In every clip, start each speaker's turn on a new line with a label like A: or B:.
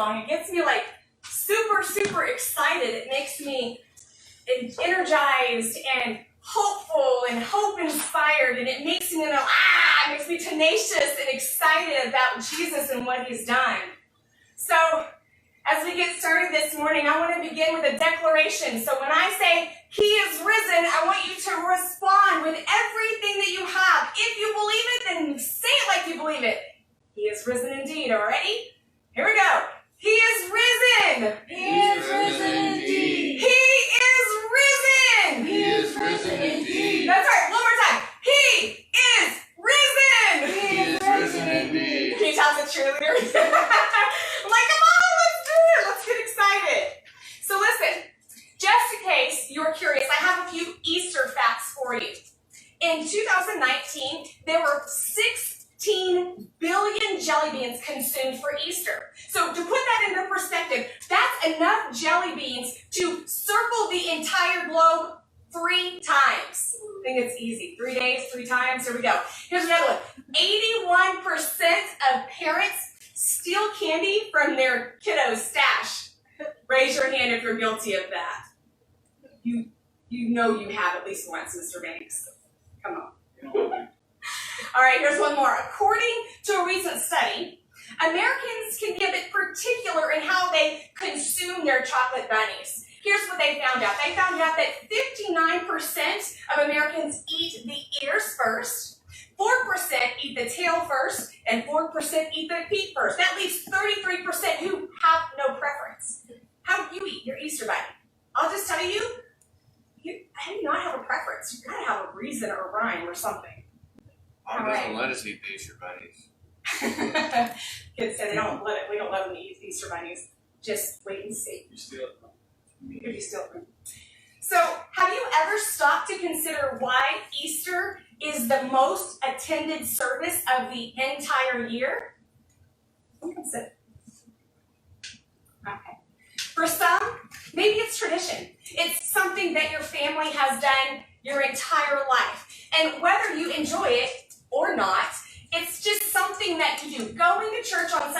A: song. It gets me like super, super excited. It makes me energized and hopeful and hope-inspired, and it makes me know, it makes me tenacious and excited about Jesus and what he's done. So, as we get started this morning, I want to begin with a declaration. So when I say, he is risen, I want you to respond with everything that you have. If you believe it, then say it like you believe it. He is risen indeed. All ready? Here we go. He is risen.
B: He is risen indeed.
A: He is risen.
B: He is risen indeed.
A: That's right. One more time. He is risen.
B: He is risen indeed.
A: Can you tell us a cheerleader? I'm like, come on, let's do it. Let's get excited. So listen, just in case you're curious, I have a few Easter facts for you. In 2019, there were 16 billion jelly beans consumed for Easter. So to put that into perspective, that's enough jelly beans to circle the entire globe 3 times. I think it's easy. 3 days, 3 times. Here we go. Here's another one. 81% of parents steal candy from their kiddos' stash. Raise your hand if you're guilty of that. You know you have at least once, Mr. Banks. Come on. All right, here's one more. According to a recent study, Americans can get a bit particular in how they consume their chocolate bunnies. Here's what they found out. They found out that 59% of Americans eat the ears first, 4% eat the tail first, and 4% eat the feet first. That leaves 33% who have no preference. How do you eat your Easter bunny? I'll just tell you, I do not have a preference. You've got to have a reason or a rhyme or something.
B: Mom doesn't let us eat the Easter bunnies.
A: Kids say we don't let them eat Easter bunnies. Just wait and see.
B: You steal it.
A: If you steal them. So, have you ever stopped to consider why Easter is the most attended service of the entire year? Consider. Okay. For some, maybe it's tradition. It's something that your family has done your entire life. And whether you enjoy it or not, it's just something that you do. Going to church on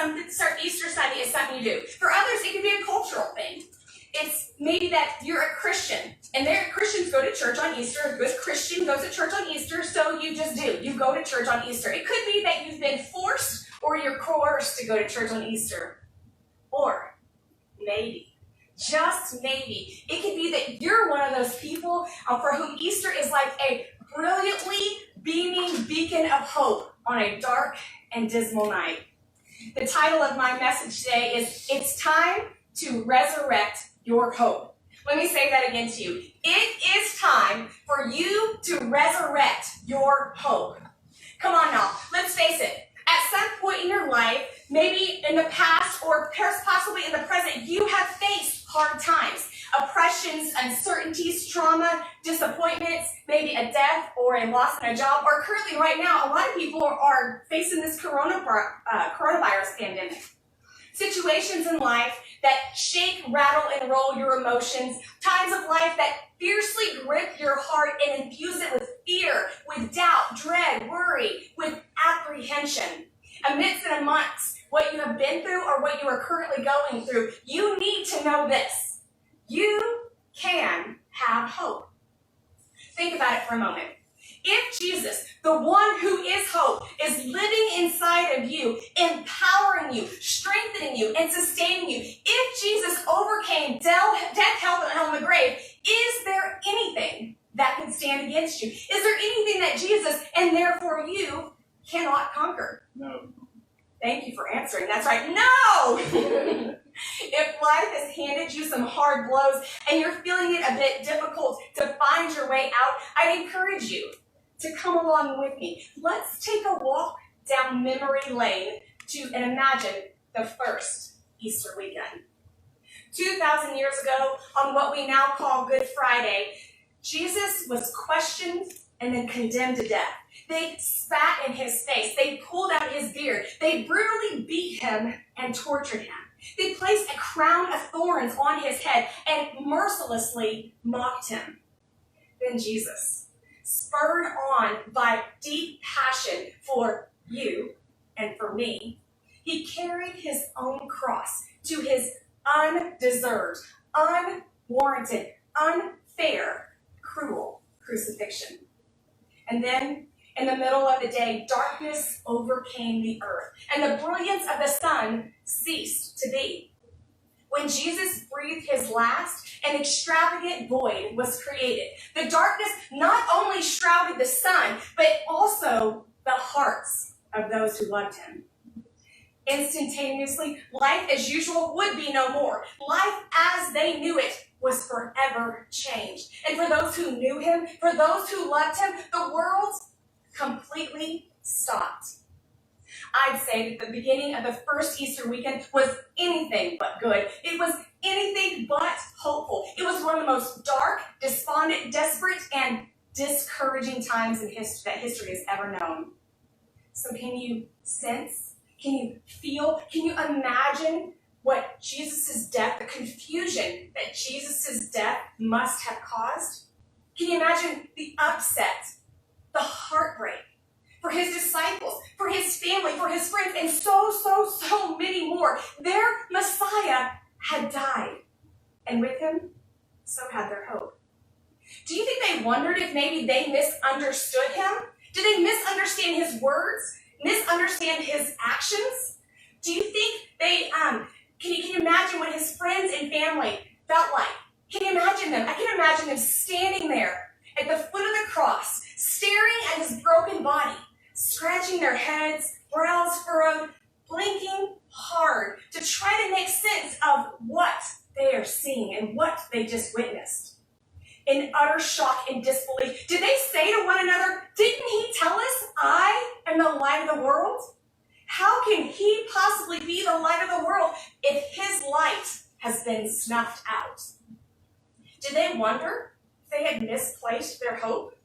A: Easter Sunday is something you do. For others, it could be a cultural thing. It's maybe that you're a Christian, and Christians go to church on Easter. A good Christian goes to church on Easter, so you just do. You go to church on Easter. It could be that you've been forced or you're coerced to go to church on Easter. Or maybe, just maybe, it could be that you're one of those people for whom Easter is like a brilliantly beaming beacon of hope on a dark and dismal night. The title of my message today is, It's Time to Resurrect Your Hope. Let me say that again to you. It is time for you to resurrect your hope. Come on now, let's face it. At some point in your life, maybe in the past or possibly in the present, you have faced hard times. Oppressions, uncertainties, trauma, disappointments, maybe a death or a loss in a job, or currently right now, a lot of people are facing this coronavirus pandemic. Situations in life that shake, rattle, and roll your emotions. Times of life that fiercely grip your heart and infuse it with fear, with doubt, dread, worry, with apprehension. Amidst and amongst what you have been through or what you are currently going through, you need to know this. You can have hope. Think about it for a moment. If Jesus, the one who is hope, is living inside of you, empowering you, strengthening you, and sustaining you, if Jesus overcame death, hell, and the grave, is there anything that can stand against you? Is there anything that Jesus, and therefore you, cannot conquer?
B: No.
A: Thank you for answering. That's right. No! If life has handed you some hard blows and you're feeling it a bit difficult to find your way out, I'd encourage you to come along with me. Let's take a walk down memory lane and imagine the first Easter weekend. 2,000 years ago, on what we now call Good Friday, Jesus was questioned and then condemned to death. They spat in his face. They pulled out his beard. They brutally beat him and tortured him. They placed a crown of thorns on his head and mercilessly mocked him. Then Jesus, spurred on by deep passion for you and for me, He carried his own cross to his undeserved, unwarranted, unfair, cruel crucifixion. And then, in the middle of the day, darkness overcame the earth, and the brilliance of the sun ceased to be. When Jesus breathed his last, an extravagant void was created. The darkness not only shrouded the sun, but also the hearts of those who loved him. Instantaneously, life as usual would be no more. Life as they knew it was forever changed. And for those who knew him, for those who loved him, the world completely stopped. I'd say that the beginning of the first Easter weekend was anything but good. It was anything but hopeful. It was one of the most dark, despondent, desperate, and discouraging times in history that history has ever known. So can you sense? Can you feel? Can you imagine what Jesus' death, the confusion that Jesus' death must have caused? Can you imagine the upset, the heartbreak for his disciples, for his family, for his friends, and so many more? Their Messiah had died, and with him, so had their hope. Do you think they wondered if maybe they misunderstood him? Did they misunderstand his words? Misunderstand his actions? Do you think they, can you imagine what his friends and family felt like? Can you imagine them? I can imagine them standing there at the foot of the cross, staring at his broken body, scratching their heads, brows furrowed, blinking hard to try to make sense of what they are seeing and what they just witnessed. In utter shock and disbelief, did they say to one another, "Didn't he tell us, I am the light of the world? How can he possibly be the light of the world if his light has been snuffed out?" Did they wonder if they had misplaced their hope?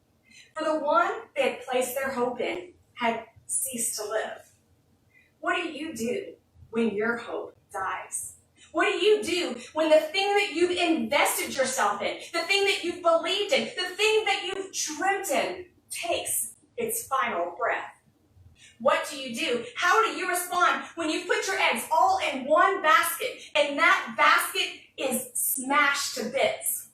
A: For the one they had placed their hope in had ceased to live. What do you do when your hope dies? What do you do when the thing that you've invested yourself in, the thing that you've believed in, the thing that you've dreamt in takes its final breath? What do you do? How do you respond when you put your eggs all in one basket and that basket is smashed to bits?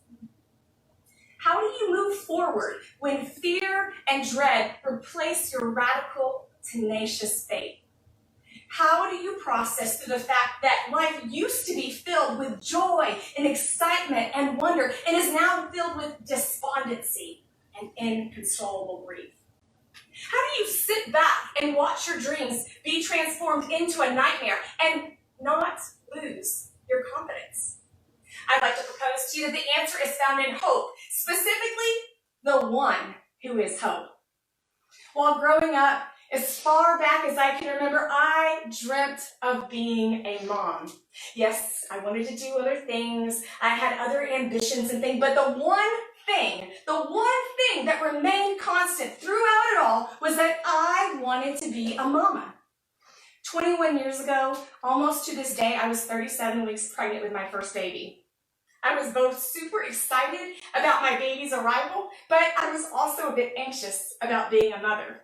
A: How do you move forward when fear and dread replace your radical, tenacious faith? How do you process through the fact that life used to be filled with joy and excitement and wonder and is now filled with despondency and inconsolable grief? How do you sit back and watch your dreams be transformed into a nightmare and not lose your confidence? I'd like to propose to you that the answer is found in hope, specifically the one who is hope. While growing up, as far back as I can remember, I dreamt of being a mom. Yes, I wanted to do other things. I had other ambitions and things, but the one thing that remained constant throughout it all was that I wanted to be a mama. 21 years ago, almost to this day, I was 37 weeks pregnant with my first baby. I was both super excited about my baby's arrival, but I was also a bit anxious about being a mother.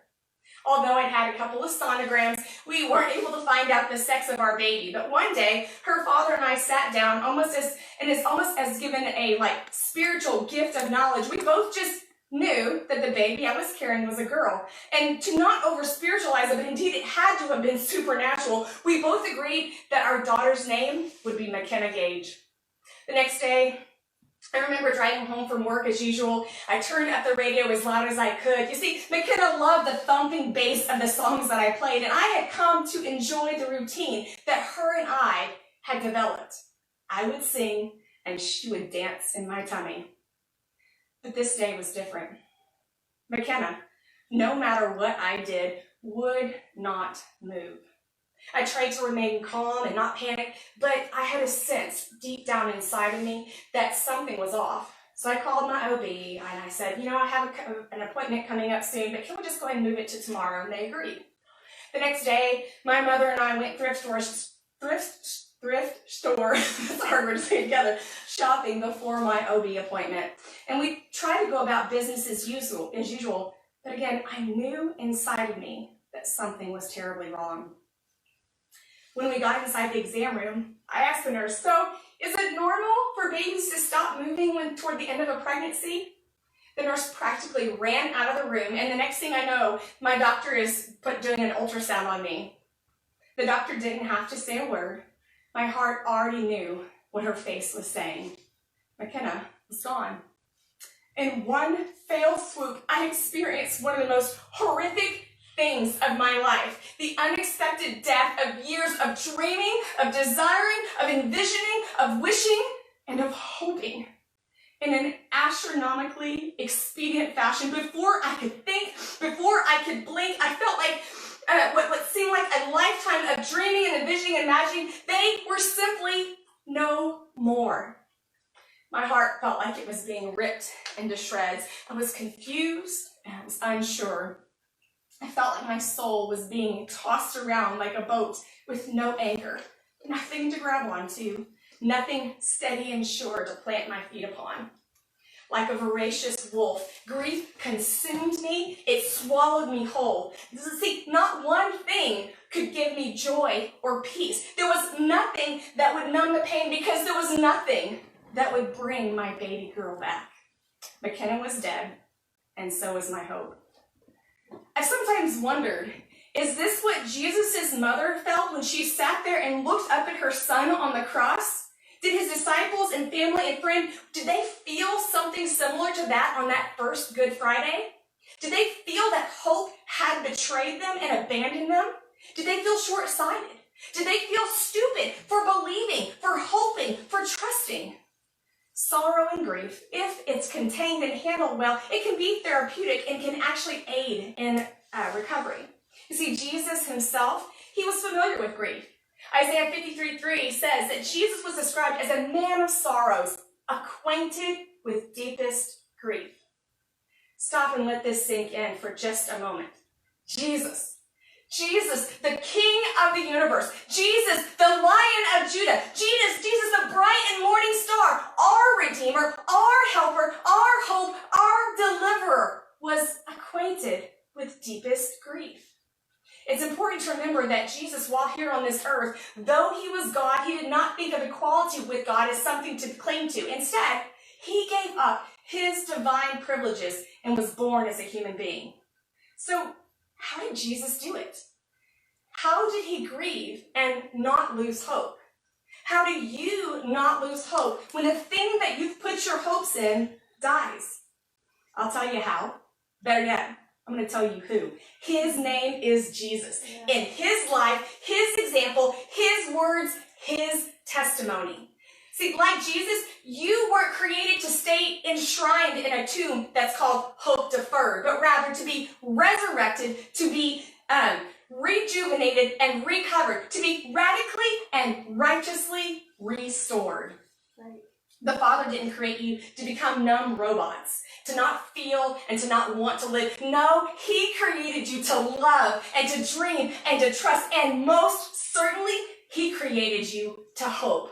A: Although I'd had a couple of sonograms, we weren't able to find out the sex of our baby. But one day, her father and I sat down almost as given a spiritual gift of knowledge. We both just knew that the baby I was carrying was a girl. And to not over-spiritualize it, but indeed it had to have been supernatural, we both agreed that our daughter's name would be McKenna Gage. The next day, I remember driving home from work as usual. I turned up the radio as loud as I could. You see, McKenna loved the thumping bass of the songs that I played, and I had come to enjoy the routine that her and I had developed. I would sing, and she would dance in my tummy. But this day was different. McKenna, no matter what I did, would not move. I tried to remain calm and not panic, but I had a sense deep down inside of me that something was off. So I called my OB and I said, I have an appointment coming up soon, but can we just go ahead and move it to tomorrow? And they agreed. The next day, my mother and I went thrift store, that's a hard word to say together, shopping before my OB appointment. And we tried to go about business as usual, but again, I knew inside of me that something was terribly wrong. When we got inside the exam room, I asked the nurse, so is it normal for babies to stop moving toward the end of a pregnancy? The nurse practically ran out of the room, and the next thing I know, my doctor is doing an ultrasound on me. The doctor didn't have to say a word. My heart already knew what her face was saying. McKenna was gone. In one fell swoop, I experienced one of the most horrific things of my life. The unexpected death of years of dreaming, of desiring, of envisioning, of wishing, and of hoping. In an astronomically expedient fashion, before I could think, before I could blink, I felt like what seemed like a lifetime of dreaming and envisioning and imagining, they were simply no more. My heart felt like it was being ripped into shreds. I was confused and I was unsure. I felt like my soul was being tossed around like a boat with no anchor, nothing to grab onto, nothing steady and sure to plant my feet upon. Like a voracious wolf, grief consumed me. It swallowed me whole. See, not one thing could give me joy or peace. There was nothing that would numb the pain because there was nothing that would bring my baby girl back. McKenna was dead, and so was my hope. I've sometimes wondered, is this what Jesus' mother felt when she sat there and looked up at her son on the cross? Did his disciples and family and friend, did they feel something similar to that on that first Good Friday? Did they feel that hope had betrayed them and abandoned them? Did they feel short-sighted? Did they feel stupid for believing, for hoping, for trusting? Sorrow and grief, if it's contained and handled well, it can be therapeutic and can actually aid in recovery. You see, Jesus himself, he was familiar with grief. Isaiah 53:3 says that Jesus was described as a man of sorrows, acquainted with deepest grief. Stop and let this sink in for just a moment. Jesus, the King of the universe. Jesus, the Lion of Judah. Jesus, the bright and morning star, our Redeemer, our Helper, our hope, our Deliverer, was acquainted with deepest grief. It's important to remember that Jesus, while here on this earth, though he was God, he did not think of equality with God as something to cling to. Instead, he gave up his divine privileges and was born as a human being. So, how did Jesus do it? How did he grieve and not lose hope? How do you not lose hope when the thing that you've put your hopes in dies? I'll tell you how. Better yet, I'm going to tell you who. His name is Jesus. Yeah. In his life, his example, his words, his testimony. See, like Jesus, you weren't created to stay enshrined in a tomb that's called hope deferred, but rather to be resurrected, to be rejuvenated and recovered, to be radically and righteously restored. Right. The Father didn't create you to become numb robots, to not feel and to not want to live. No, he created you to love and to dream and to trust, and most certainly, he created you to hope.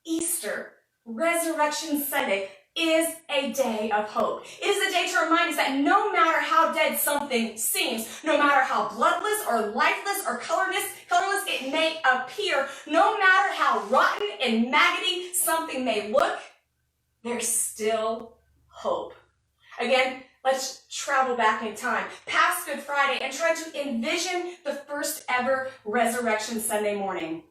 A: Easter, Resurrection Sunday, is a day of hope. It is a day to remind us that no matter how dead something seems, no matter how bloodless or lifeless or colorless it may appear, no matter how rotten and maggoty something may look, there's still hope. Again, let's travel back in time, past Good Friday, and try to envision the first ever Resurrection Sunday morning.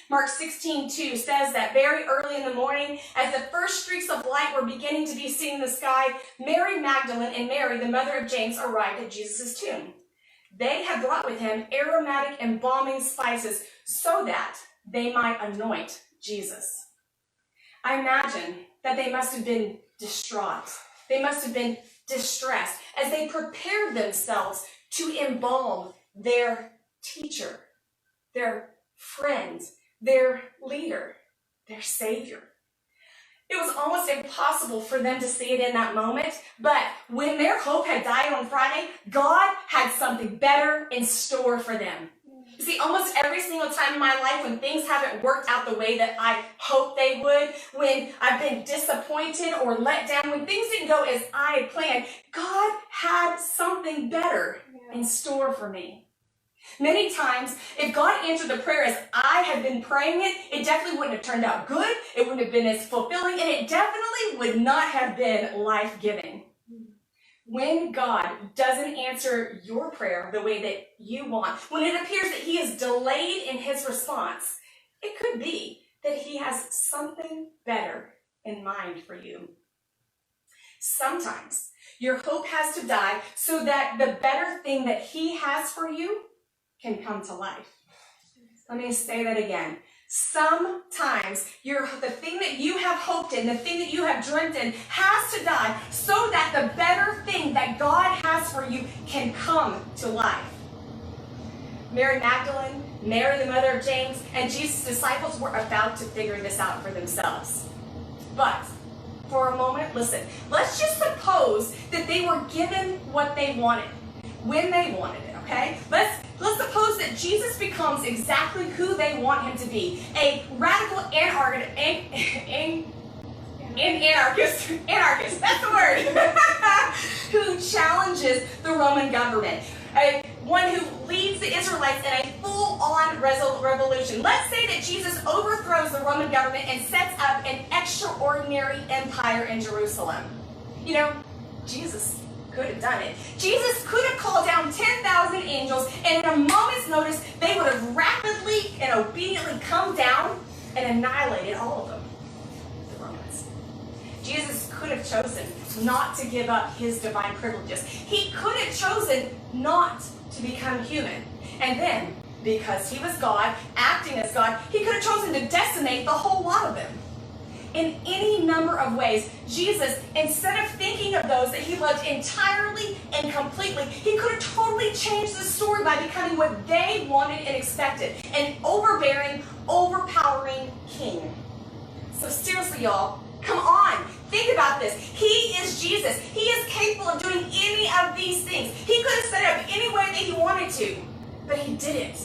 A: Mark 16:2 says that very early in the morning, as the first streaks of light were beginning to be seen in the sky, Mary Magdalene and Mary, the mother of James, arrived at Jesus' tomb. They had brought with him aromatic embalming spices so that they might anoint Jesus. I imagine that they must have been distraught. They must have been distressed as they prepared themselves to embalm their teacher, their friend, their leader, their Savior. It was almost impossible for them to see it in that moment, but when their hope had died on Friday, God had something better in store for them. You see, almost every single time in my life when things haven't worked out the way that I hoped they would, when I've been disappointed or let down, when things didn't go as I had planned, God had something better in store for me. Many times, if God answered the prayer as I had been praying it, it definitely wouldn't have turned out good, it wouldn't have been as fulfilling, and it definitely would not have been life-giving. When God doesn't answer your prayer the way that you want, when it appears that he is delayed in his response, it could be that he has something better in mind for you. Sometimes your hope has to die so that the better thing that he has for you can come to life. Let me say that again. Sometimes the thing that you have hoped in, the thing that you have dreamt in, has to die so that the better thing that God has for you can come to life. Mary Magdalene, Mary the mother of James, and Jesus' disciples were about to figure this out for themselves. But for a moment, listen, let's just suppose that they were given what they wanted, when they wanted it, okay? Let's suppose that Jesus becomes exactly who they want him to be, a radical anarchist, that's the word, who challenges the Roman government, one who leads the Israelites in a full-on revolution. Let's say that Jesus overthrows the Roman government and sets up an extraordinary empire in Jerusalem. You know, Jesus could have done it. Jesus could have called down 10,000 angels, and in a moment's notice, they would have rapidly and obediently come down and annihilated all of them, the Romans. Jesus could have chosen not to give up his divine privileges. He could have chosen not to become human. And then, because he was God, acting as God, he could have chosen to decimate the whole lot of them. In any number of ways, Jesus, instead of thinking of those that he loved entirely and completely, he could have totally changed the story by becoming what they wanted and expected, an overbearing, overpowering king. So seriously, y'all, come on, think about this. He is Jesus. He is capable of doing any of these things. He could have set it up any way that he wanted to, but he didn't.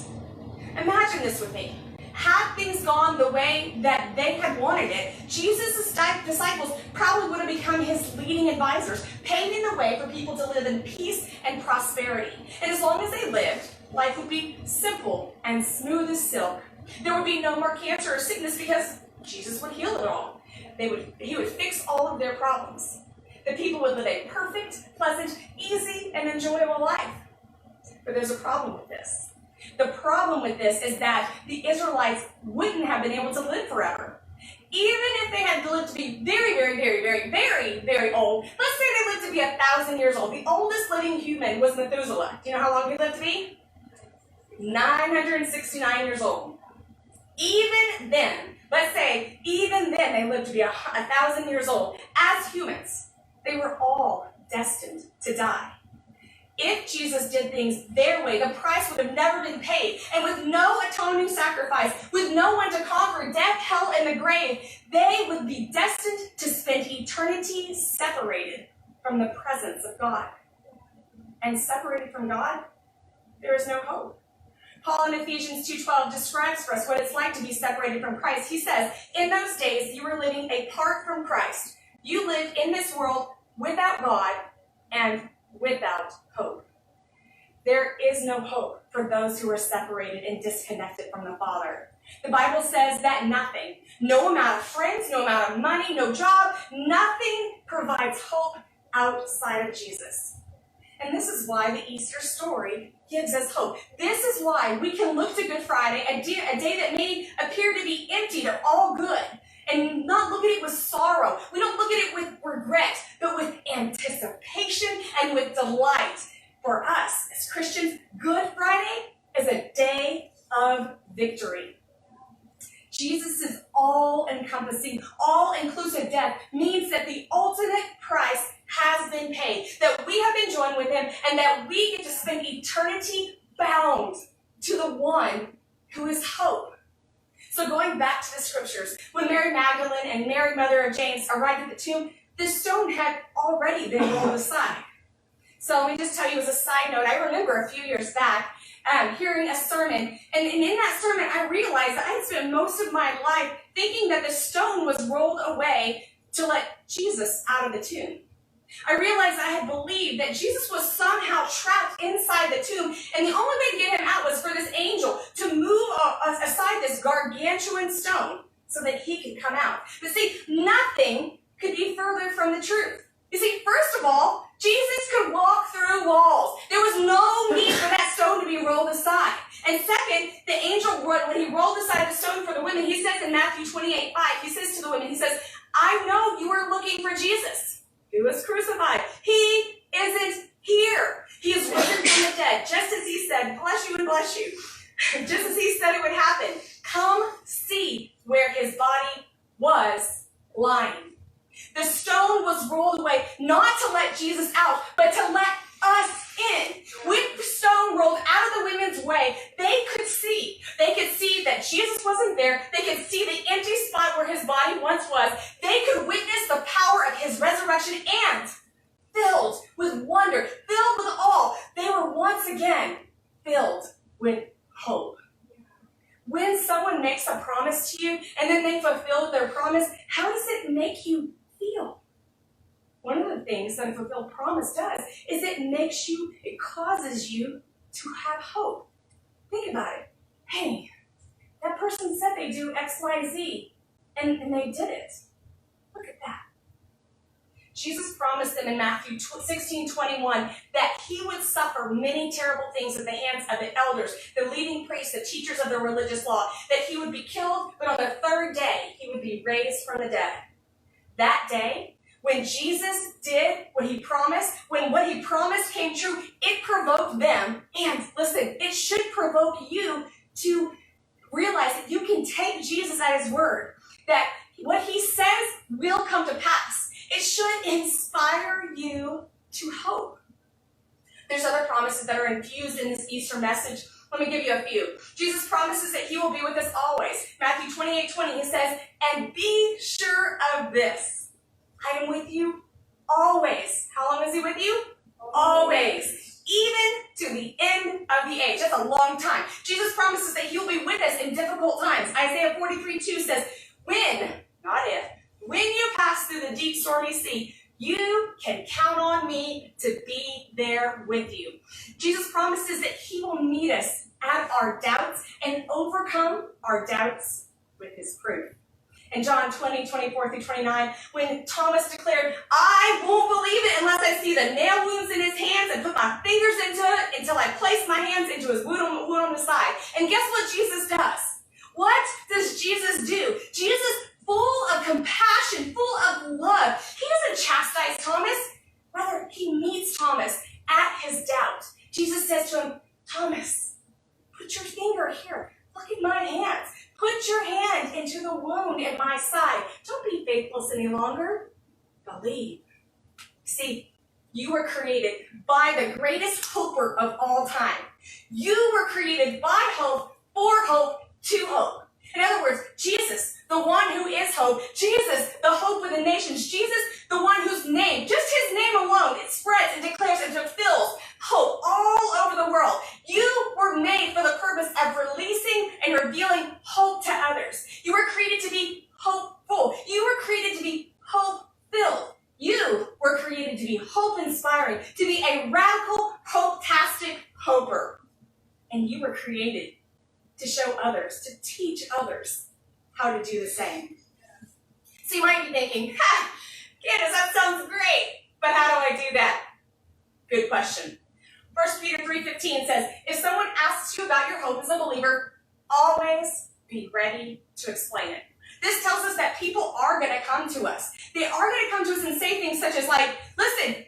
A: Imagine this with me. Had things gone the way that they had wanted it, Jesus' disciples probably would have become his leading advisors, paving the way for people to live in peace and prosperity. And as long as they lived, life would be simple and smooth as silk. There would be no more cancer or sickness because Jesus would heal it all. He would fix all of their problems. The people would live a perfect, pleasant, easy, and enjoyable life. But there's a problem with this. The problem with this is that the Israelites wouldn't have been able to live forever. Even if they had lived to be very, very, very, very, very, very old, let's say they lived to be 1,000 years old. The oldest living human was Methuselah. Do you know how long he lived to be? 969 years old. Even then, let's say, even then they lived to be 1,000 years old. As humans, they were all destined to die. If Jesus did things their way, the price would have never been paid. And with no atoning sacrifice, with no one to conquer death, hell, and the grave, they would be destined to spend eternity separated from the presence of God. And separated from God, there is no hope. Paul in Ephesians 2:12 describes for us what it's like to be separated from Christ. He says, in those days, you were living apart from Christ. You lived in this world without God and without hope. There is no hope for those who are separated and disconnected from the Father. The Bible says that nothing, no amount of friends, no amount of money, no job, nothing provides hope outside of Jesus. And this is why the Easter story gives us hope. This is why we can look to Good Friday, a day that may appear to be empty to all good, and not look at it with sorrow. We don't look at it with regret, but with anticipation and with delight. For us as Christians, Good Friday is a day of victory. Jesus' all-encompassing, all-inclusive death means that the ultimate price has been paid, that we have been joined with him, and that we get to spend eternity bound to the one who is hope. So going back to the scriptures, when Mary Magdalene and Mary, mother of James, arrived at the tomb, the stone had already been rolled aside. So let me just tell you as a side note, I remember a few years back hearing a sermon, and in that sermon I realized that I had spent most of my life thinking that the stone was rolled away to let Jesus out of the tomb. I realized I had believed that Jesus was somehow trapped inside the tomb, and the only way to get him out was gargantuan stone so that he could come out. But see, nothing could be further from the truth. You see, first of all, Jesus could walk through walls. There was no need for that stone to be rolled aside. And second, the angel, when he rolled aside the stone for the women, he says in Matthew 28:5, he says to the women, he says, I know you are looking for Jesus, who was crucified. He isn't here. He is risen from the dead, just as he said, bless you and bless you. Just as he said it would happen. Come see where his body was lying. The stone was rolled away, not to let Jesus out, but to let us in. With the stone rolled out of the women's way, they could see. They could see that Jesus wasn't there. They could see the empty spot where his body once was. They could witness the power of his resurrection, and filled with wonder, filled with awe, they were once again filled with hope. When someone makes a promise to you and then they fulfill their promise, how does it make you feel? One of the things that a fulfilled promise does is it causes you to have hope. Think about it. Hey, that person said they do X, Y, Z, and they did it. Look at that. Jesus promised them in Matthew 16:21 that he would suffer many terrible things at the hands of the elders, the leading priests, the teachers of the religious law, that he would be killed, but on the third day, he would be raised from the dead. That day, when Jesus did what he promised, when what he promised came true, it provoked them, and listen, it should provoke you to realize that you can take Jesus at his word, that what he says will come to pass. It should inspire you to hope. There's other promises that are infused in this Easter message. Let me give you a few. Jesus promises that he will be with us always. Matthew 28:20, he says, and be sure of this, I am with you always. How long is he with you? Always. Even to the end of the age. That's a long time. Jesus promises that he'll be with us in difficult times. Isaiah 43:2 says, when, not if, when you pass through the deep stormy sea, you can count on me to be there with you. Jesus promises that he will meet us at our doubts and overcome our doubts with his proof. In John 20:24-29, when Thomas declared, I won't believe it unless I see the nail wounds in his hands and put my fingers into it until I place my hands into his wound on the side. And guess what Jesus does? What does Jesus do? Jesus, full of compassion, full of love, he doesn't chastise Thomas. Rather, he meets Thomas at his doubt. Jesus says to him, Thomas, put your finger here. Look at my hands. Put your hand into the wound in my side. Don't be faithless any longer. Believe. See, you were created by the greatest hoper of all time. You were created by hope, for hope, to hope. In other words, Jesus, the one who is hope, Jesus, the hope of the nations, Jesus, the one whose name, just his name alone, it spreads and declares and fulfills hope all over the world. You were made for the purpose of releasing and revealing hope to others. You were created to be hopeful. You were created to be hope-filled. You were created to be hope-inspiring, to be a radical, hope-tastic hoper. And you were created to show others, to teach others how to do the same. So you might be thinking, Candace, that sounds great, but how do I do that? Good question. 1 Peter 3:15 says, if someone asks you about your hope as a believer, always be ready to explain it. This tells us that people are going to come to us. They are going to come to us and say things such as like, listen,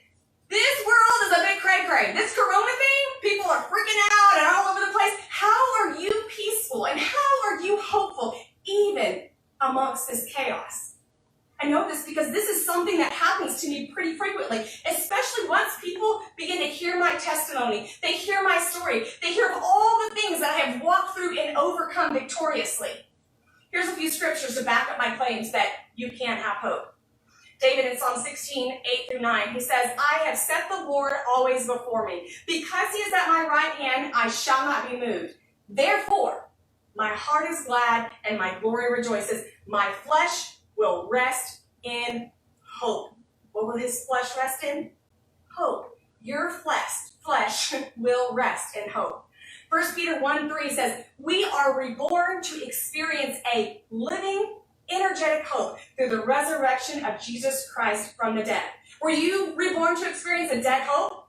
A: this world is a bit cray-cray. This corona thing, people are freaking out and all over the place. How are you peaceful and how are you hopeful even amongst this chaos? I know this because this is something that happens to me pretty frequently, especially once people begin to hear my testimony. They hear my story. They hear of all the things that I have walked through and overcome victoriously. Here's a few scriptures to back up my claims that you can have hope. David in Psalm 16:8-9, he says, I have set the Lord always before me. Because he is at my right hand, I shall not be moved. Therefore, my heart is glad and my glory rejoices. My flesh will rest in hope. What will his flesh rest in? Hope. Your flesh will rest in hope. 1 Peter 1:3 says, we are reborn to experience a living, energetic hope through the resurrection of Jesus Christ from the dead. Were you reborn to experience a dead hope?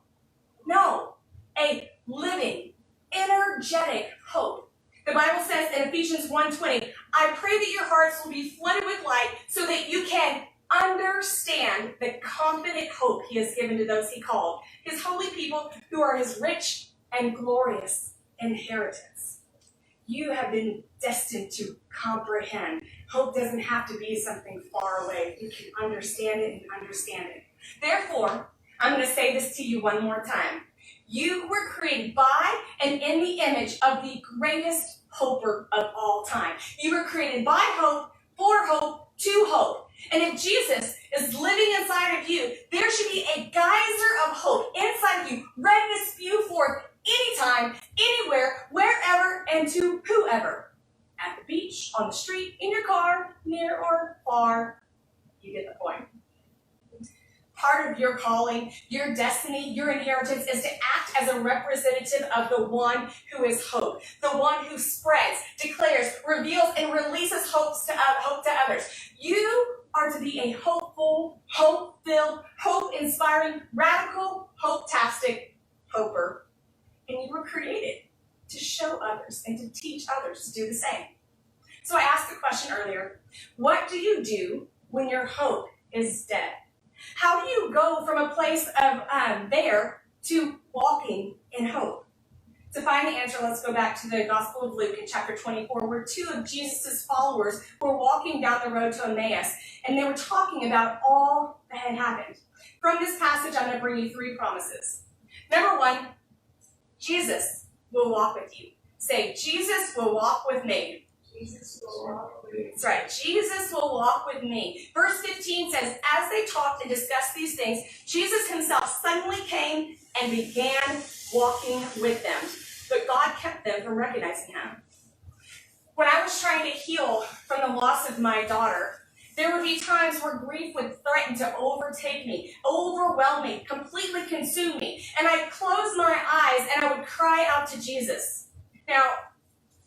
A: No, a living, energetic hope. The Bible says in Ephesians 1:20, I pray that your hearts will be flooded with light so that you can understand the confident hope he has given to those he called, his holy people who are his rich and glorious inheritance. You have been destined to comprehend. Hope doesn't have to be something far away. You can understand it and understand it. Therefore, I'm going to say this to you one more time. You were created by and in the image of the greatest hoper of all time. You were created by hope, for hope, to hope. And if Jesus is living inside of you, there should be a geyser of hope inside of you, ready to spew forth anytime, anywhere, wherever, and to whoever. At the beach, on the street, in your car, near or far. You get the point. Part of your calling, your destiny, your inheritance is to act as a representative of the one who is hope, the one who spreads, declares, reveals, and releases hope to others. You are to be a hopeful, hope-filled, hope-inspiring, radical, hope-tastic hoper. And you were created to show others and to teach others to do the same. So I asked the question earlier, what do you do when your hope is dead? How do you go from a place of there to walking in hope? To find the answer, let's go back to the Gospel of Luke in chapter 24, where two of Jesus' followers were walking down the road to Emmaus, and they were talking about all that had happened. From this passage, I'm going to bring you three promises. Number one, Jesus will walk with you. Say, Jesus will walk with me. Jesus will walk with me. That's right. Jesus will walk with me. Verse 15 says, as they talked and discussed these things, Jesus himself suddenly came and began walking with them. But God kept them from recognizing him. When I was trying to heal from the loss of my daughter, there would be times where grief would threaten to overtake me, overwhelm me, completely consume me. And I'd close my eyes and I would cry out to Jesus. Now,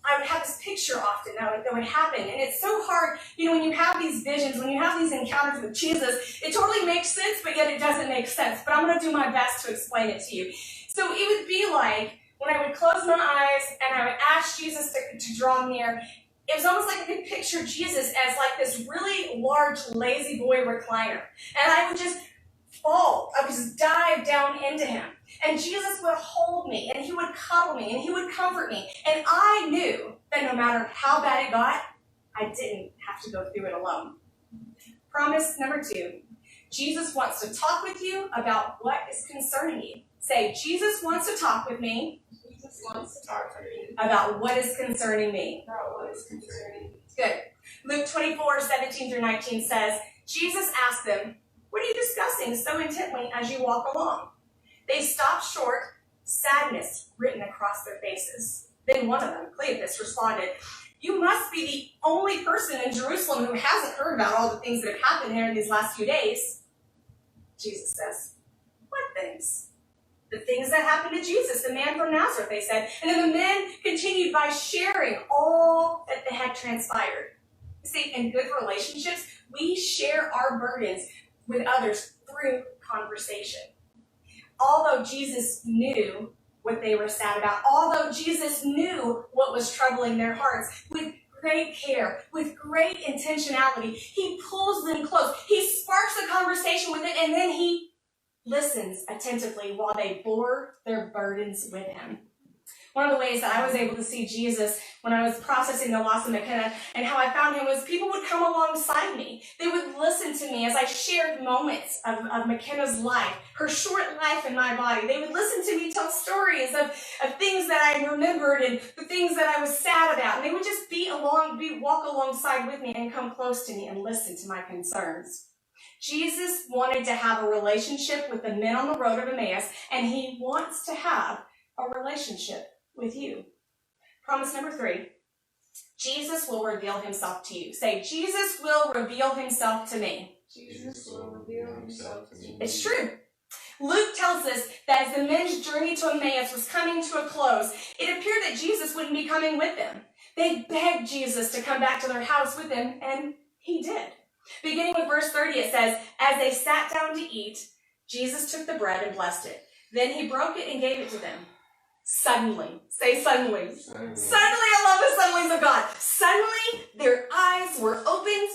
A: I would have this picture often that would happen. And it's so hard, when you have these visions, when you have these encounters with Jesus, it totally makes sense, but yet it doesn't make sense. But I'm going to do my best to explain it to you. So it would be like when I would close my eyes and I would ask Jesus to draw near, it was almost like I could picture Jesus as like this really large, lazy boy recliner. And I would just fall. I would just dive down into him. And Jesus would hold me, and he would cuddle me, and he would comfort me. And I knew that no matter how bad it got, I didn't have to go through it alone. Promise number two, Jesus wants to talk with you about what is concerning you. Say, Jesus wants to talk with me. Jesus wants to talk to me about what is concerning me. About what is concerning me. Good. Luke 24:17-19 says, Jesus asked them, what are you discussing so intently as you walk along? They stopped short, sadness written across their faces. Then one of them, Cleopas, responded, you must be the only person in Jerusalem who hasn't heard about all the things that have happened here in these last few days. Jesus says, what things? The things that happened to Jesus, the man from Nazareth, they said. And then the men continued by sharing all that they had transpired. You see, in good relationships, we share our burdens with others through conversation. Although Jesus knew what they were sad about, although Jesus knew what was troubling their hearts, with great care, with great intentionality, he pulls them close. He sparks a conversation with it, and then he listens attentively while they bore their burdens with him. One of the ways that I was able to see Jesus when I was processing the loss of McKenna and how I found him was people would come alongside me. They would listen to me as I shared moments of McKenna's life, her short life in my body. They would listen to me tell stories of things that I remembered and the things that I was sad about. And they would just walk alongside with me and come close to me and listen to my concerns. Jesus wanted to have a relationship with the men on the road of Emmaus, and he wants to have a relationship with you. Promise number 3, Jesus will reveal himself to you. Say, Jesus will reveal himself to me. Jesus will reveal himself to me. It's true. Luke tells us that as the men's journey to Emmaus was coming to a close, it appeared that Jesus wouldn't be coming with them. They begged Jesus to come back to their house with them, and he did. Beginning with verse 30, it says, as they sat down to eat, Jesus took the bread and blessed it. Then he broke it and gave it to them. Suddenly, say suddenly. Suddenly, I love the suddenlies of God. Suddenly, their eyes were opened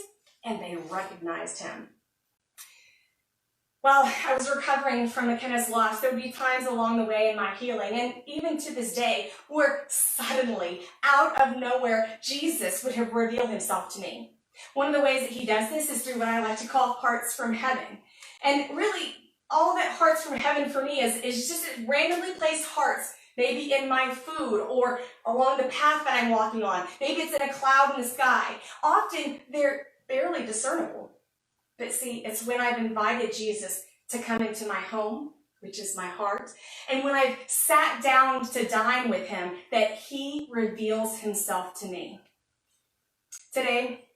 A: and they recognized him. While I was recovering from McKenna's loss, there would be times along the way in my healing, and even to this day, where suddenly, out of nowhere, Jesus would have revealed himself to me. One of the ways that he does this is through what I like to call hearts from heaven. And really, all that hearts from heaven for me is just randomly placed hearts, maybe in my food or along the path that I'm walking on. Maybe it's in a cloud in the sky. Often, they're barely discernible. But see, it's when I've invited Jesus to come into my home, which is my heart, and when I've sat down to dine with him, that he reveals himself to me. Today,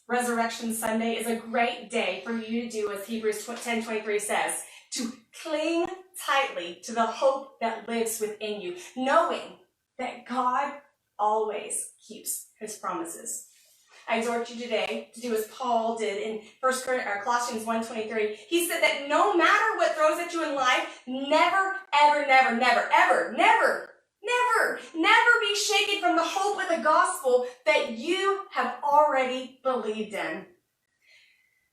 A: Resurrection Sunday, is a great day for you to do as Hebrews 10:23 says, to cling tightly to the hope that lives within you, knowing that God always keeps his promises. I exhort you today to do as Paul did in Colossians 1:23. He said that no matter what throws at you in life, never, ever, never, never, ever, never, never, never be shaken from the hope of the gospel that you have already believed in.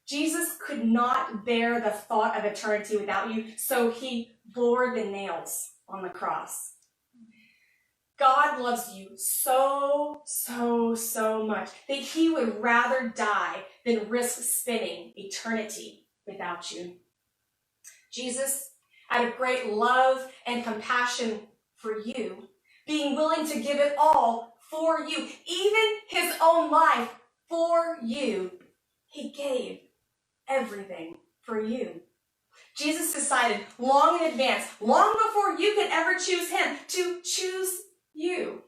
A: Jesus could not bear the thought of eternity without you, so he bore the nails on the cross. God loves you so, so, so much that he would rather die than risk spending eternity without you. Jesus, out of great love and compassion for you, being willing to give it all for you, even his own life for you, he gave everything for you. Jesus decided long in advance, long before you could ever choose him, to choose you.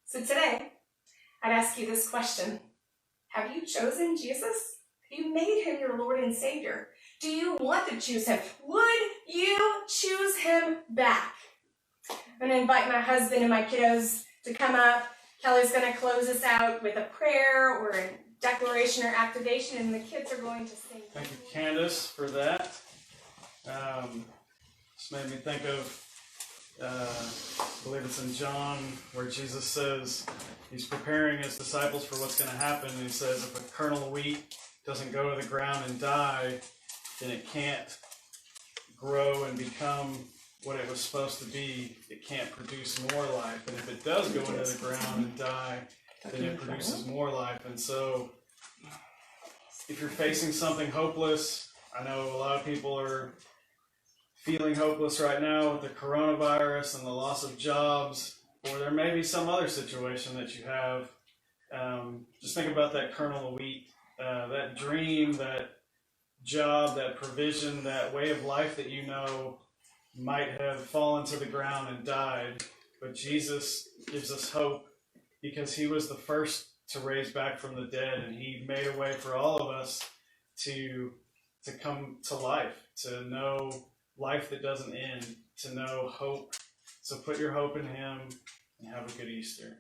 A: So today, I'd ask you this question. Have you chosen Jesus? Have you made him your Lord and Savior? Do you want to choose him? Would you choose him back? I'm going to invite my husband and my kiddos to come up. Kelly's going to close us out with a prayer or a declaration or activation, and the kids are going to sing.
C: Thank you, Candace, for that. This made me think of I believe it's in John where Jesus says he's preparing his disciples for what's going to happen. And he says if a kernel of wheat doesn't go to the ground and die, then it can't grow and become what it was supposed to be. It can't produce more life. And if it does go into the ground and die, then it produces more life. And so if you're facing something hopeless, I know a lot of people are feeling hopeless right now with the coronavirus and the loss of jobs, or there may be some other situation that you have. Just think about that kernel of wheat, that dream, that job, that provision, that way of life that you know might have fallen to the ground and died. But Jesus gives us hope because he was the first to raise back from the dead, and he made a way for all of us to come to life, to know life that doesn't end, to know hope. So put your hope in him and have a good Easter.